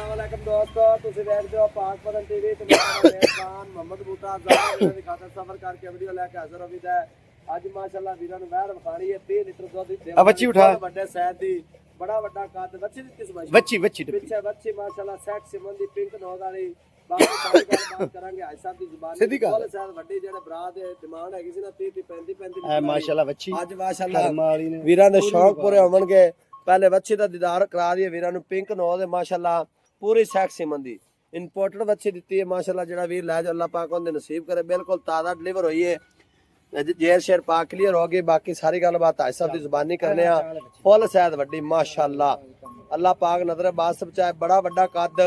अस्सलामुअलैकुम दोस्तों, तुसी देखदे हो पाक पतन टीवी ते मेरा मेहमान मोहम्मद बूटा ज़ाहिर दी खातर सफर करके वीडियो लेके हाजिर हो गया है। आज माशाल्लाह वीरां नूं वैर विखाणी है 30 लीटर दुध दी बच्ची उठा बड़े साइज दी बड़ा वड्डा कद बच्ची दी किस बच्ची पीछे बच्ची माशाल्लाह सेट सिमन दी पिंक नोज वाली बाकी सारी गलबात करांगे हाई साहब दी जुबानी सीधी गल फुल साइज वड्डी जेड़े भरा दे डिमांड हैगी सी ना 30 35 है माशाल्लाह बच्ची आज माशाल्लाह वाली ने वीरां दे शौक पूरे होवणगे। पहले बच्ची दा दीदार करा दिए वीरां नूं पिंक नोज माशाल्लाह पूरी सेक्स सिमन दी इंपोर्टेड बच्ची दी है माशाल्लाह। जेड़ा वीर लै जो अल्लाह पाक उन्हें नसीब करे बिल्कुल ताज़ा डिलीवर हुई है। जेर शेर पाक क्लियर हो गई बाकी सारी गलबात हाई साहब की जुबानी करने फुल सैद वड्डी माशाल्लाह। अल्लाह पाक नजर बास बचाए बड़ा वड्डा कद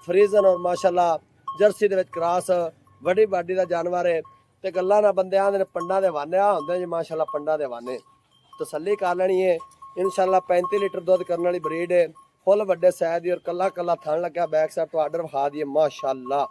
फ्रीजन और माशाल्लाह जर्सी दे विच क्रॉस वड्डी बाडी दा जानवर है ते गल्लां ना बंदे आंदे पंडा दे वाने हुंदे जी माशाल्लाह पंडा दे वाने तसल्ली कर लेनी है इंशाल्लाह 35 लीटर दुध करने वाली ब्रीड है फुल वड्डे सैद और कला कला थन लग्या बैक साइड तो आर्डर विखा दिए माशाल्लाह।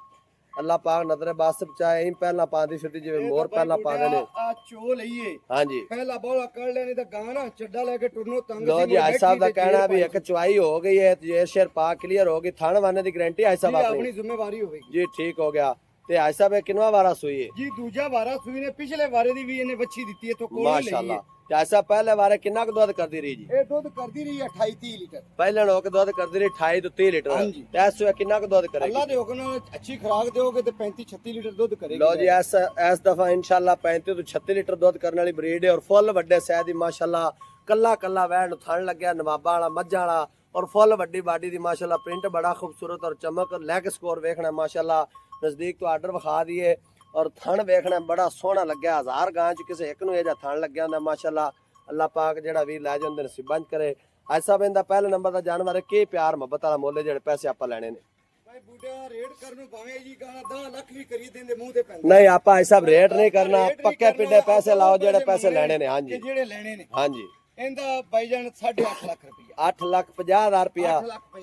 अल्लाह पाक नजरे बस बचाए इन पहला पांदी फिरदी जिवें मोर पहला पांदे ने आ चो लईए हां जी पहला बोला कर लेनी ते गाना चड्डा लेके टुरनो तंग लो जी हाई साहब दा कहना भी एक चुआई हो गई है ये शेर पाक क्लियर हो गई थान वाने दी गारंटी हाई साहब अपनी जिम्मेवारी होवेगी जी ठीक हो गया। ते हाई साहब किनवा वारा सुई है जी दूजा वारा सुई ने पिछले वारे दी भी इन्हें बच्ची दी है तो कोल माशाल्लाह। ते हाई साहब पहले वारे कितना क दूध करदी रही जी ए दूध करदी रही 28 30 लीटर पहले नो के दूध करदी रही 28 तो 30 लीटर हां जी ते इस वे कितना क दूध करेगी अल्लाह दे हुक्म नाल अच्छी खुराक दोगे ते 35 36 लीटर दूध करेगी। लो जी इस दफा इंशाल्लाह 35 तो 36 लीटर दूध करने वाली ब्रीड है और फुल वड्डे सैद दी माशाल्लाह कल्ला कल्ला वैण थन लग्या नवाबा वाला मज्झां वाला और फुल वड्डी बाडी दी माशाल्लाह प्रिंट बड़ा खूबसूरत और चमक लेग स्कोर वेखना माशाल्लाह नजदीक तो आर्डर विखा दिए और थन वेखना बड़ा सोहना लग्या 1000 गां च किसे एक नूं एजा थन लग्या हुंदा माशाल्लाह। अल्लाह पाक जेड़ा वीर लै जांदे नसीबां करे आज साहब इंदा पहले नंबर दा जानवर है के प्यार मोहब्बत वाला मोले जेड़े पैसे आपां लैणे ने भाई बूढ़ा रेट करनो भावे जी गाना 10 लाख भी करी देंदे मुंह ते पैंदा नहीं आपां आज साहब रेट नहीं करना पक्के पिड्डे पैसे लाओ जेड़े पैसे लैणे ने। हां जी जेड़े लेने ने हां जी इंदा भाईजान 8.5 लाख रुपया 8,50,000 रुपया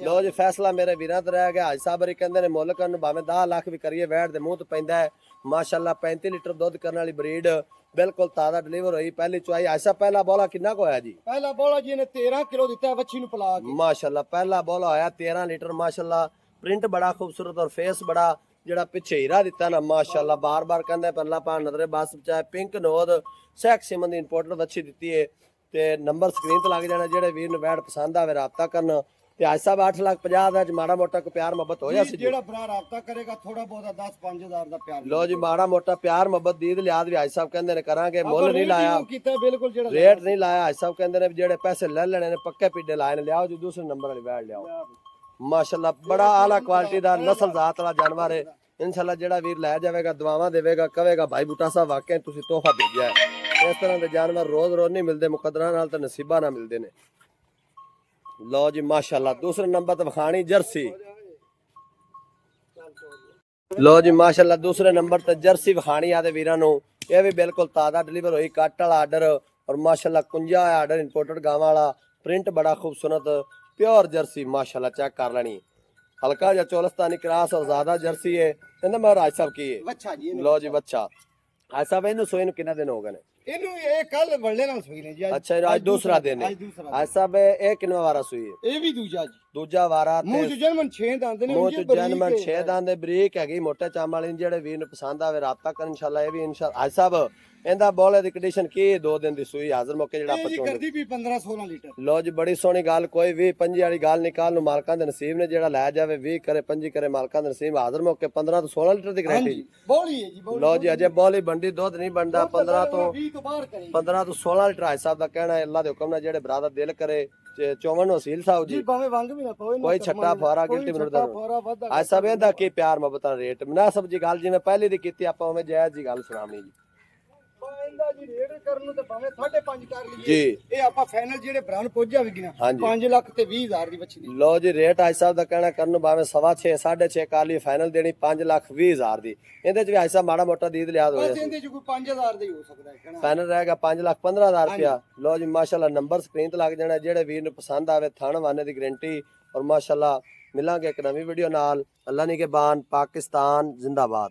लो जी फैसला मेरे वीरां ते रह गया। हाजी साहब री कहंदे ने मुल्ल करन भावें 10 लाख भी करिए वैट दे मुंह तो पैंदा है माशाल्लाह। 35 लीटर दुध करने वाली ब्रीड बिल्कुल ताजा डिलीवर हुई पहली चुआई। हाजी साहब पहला बोला कितना को होया जी पहला बोला जी ने 13 किलो दिता है बच्ची नु पला के माशाल्लाह पहला बोला होया 13 लीटर माशाल्लाह। प्रिंट बड़ा खूबसूरत और फेस बड़ा जेड़ा पिछे हीरा दिता ना माशाल्लाह बार बार कहंदे पर अल्लाह पाक नजरे बस बचाए पिंक नोद सेक्स सिमन दी इंपोर्टेड बच्ची दिती है ते नंबर स्क्रीन ते लग जाना जेड़े वीर नु वैट पसंद आवे राबता करन। ते आज साहब 8,50,000 दा माड़ा मोटा को प्यार मोहब्बत होया सी जेड़ा भरा राबता करेगा थोड़ा बहुत 10-5,000 दा प्यार लो जी माड़ा मोटा प्यार मोहब्बत दीद लिहाज भी आज साहब कहंदे ने करांगे मुੱਲ नहीं लाया कीता बिल्कुल जेड़ा रेट नहीं लाया। आज साहब कहंदे ने जेड़े पैसे ले लेने ने पक्के पिड्डे लाए ने लियाओ जी दूसरे नंबर वाली वैट लियाओ माशाल्लाह बड़ा आला क्वालिटी दा नस्ल जात वाला जानवर है इंशाल्लाह। जेड़ा वीर लै जावेगा दुआवां देवेगा कहेगा भाई बूटा साहब वाकई तुसी तोहफा भेजिया है। इस तरह के जानवर रोज रोज नहीं मिलते मुकदरा नाल ते नसीबा नाल मिलते ने। लो जी माशाल्लाह दूसरे नंबर ते विखाणी जर्सी लो जी माशाल्लाह दूसरे नंबर ते जर्सी विखाणी आदे वीरां नूं ये भी बिल्कुल ताजा डिलीवर हुई कट वाला आर्डर और माशाल्लाह कुंजा आर्डर इंपोर्टेड गांव वाला प्रिंट बड़ा खूबसूरत प्योर जर्सी माशाल्लाह चेक कर लेनी हल्का जा चोलस्तानी क्रॉस और ज्यादा जर्सी है कहंदा मैं राज साहब की है बच्चा जी लो जी बच्चा आज साहब इनू सोई नूं कितना दिन हो गए ने इनु ये कल वल्ले नाल सुई ने जी अच्छा आज दूसरा दिन है आज साहब ये किनवा वारा सुई है ये भी दूजा जी दूजा वारा मुंह च जन्मन 6 दंद ने मुंह च जन्मन 6 दंद बरीक हैगी मोटे चाम वाली जेड़े वीर नूं पसंद आवे राबता कर इंशाल्लाह ये भी इंशाल्लाह आज साहब इंदा बोले दी कंडीशन की 2 दिन दी सुई हाजिर मौके जेड़ा ये करदी भी 15-16 लीटर लो जी बड़ी सोहनी गल कोई 20-25 वाली गल निकाल नु मालकां दे नसीब ने जेड़ा लै जावे 20 करे 25 करे मालकां दे नसीब हाजिर मौके 15 तो 16 लीटर दी गारंटी बोली है जी बोली लो जी अजे बोली बंडी दूध नहीं बनदा 15 तो 20 तो बाहर करेगी 15 तो 16 लीटर हाजी साहब दा कहना है अल्लाह दे हुक्म नाल जेड़े बरादर दिल करे चौवन वसील साहब जी भावे वांग भी ना पावे कोई छट्टा फुआरा गिल्टी मिनट दा आज सब ਇਹਦਾ ਕੀ ਪਿਆਰ ਮੁਹੱਬਤ ਦਾ ਰੇਟ ਮੁਨਾਸਬ ਜੀ ਗੱਲ ਜਿਵੇਂ ਪਹਿਲੇ ਦੀ ਕੀਤੀ ਆਪਾਂ ਉਵੇਂ ਜਾਇਜ਼ ਜੀ ਗੱਲ ਸੁਣਾਵਣੀ ਜੀ ਇਹਦਾ ਜੀ ਰੇਟ ਕਰਨ ਨੂੰ ਤੇ ਭਾਵੇਂ 5.5 ਕਰ ਲਈਏ ਜੀ ਇਹ ਆਪਾਂ ਫਾਈਨਲ ਜਿਹੜੇ ਭਰਾ ਨੂੰ ਪੁੱਜ ਜਾਵੇਗੀ ਨਾ 5 ਲੱਖ ਤੇ 20,000 ਦੀ ਬੱਚੀ ਦੀ ਲੋ ਜੀ ਰੇਟ ਅੱਜ ਸਾਹਿਬ ਦਾ ਕਹਿਣਾ ਕਰਨ ਨੂੰ ਭਾਵੇਂ 6.5 6.5 ਕਰ ਲਈ ਫਾਈਨਲ ਦੇਣੀ 5,20,000 ਦੀ ਇਹਦੇ ਚ ਵੀ ਅੱਜ ਸਾਹਿਬ ਮਾੜਾ ਮੋਟਾ ਦੀਦ ਲਿਆਦ ਹੋਇਆ ਬਸ ਇਹਦੇ ਚ ਕੋਈ 5,000 ਦਾ ਹੀ ਹੋ ਸਕਦਾ ਹੈ ਕਹਿਣਾ ਫਾਈਨਲ ਰਹੇਗਾ 5,15,000 ਰੁਪਿਆ। ਲੋ ਜੀ ਮਾਸ਼ਾਅੱਲਾ ਨੰਬਰ ਸਕਰੀਨ ਤੇ ਲੱਗ ਜਾਣਾ ਜਿਹੜੇ ਵੀਰ ਨੂੰ ਪਸੰਦ ਆਵੇ ਥਣ ਵਾਨੇ ਦੀ ਗਾਰੰਟੀ ਔਰ ਮਾਸ਼ਾਅੱਲਾ ਮਿਲਾਂਗੇ ਇੱਕ ਨਵੀਂ ਵੀਡੀਓ ਨਾਲ। ਅੱਲਾ ਨੀ ਕੇ ਬਾਨ ਪਾਕਿਸਤਾਨ ਜ਼ਿੰਦਾਬਾਦ।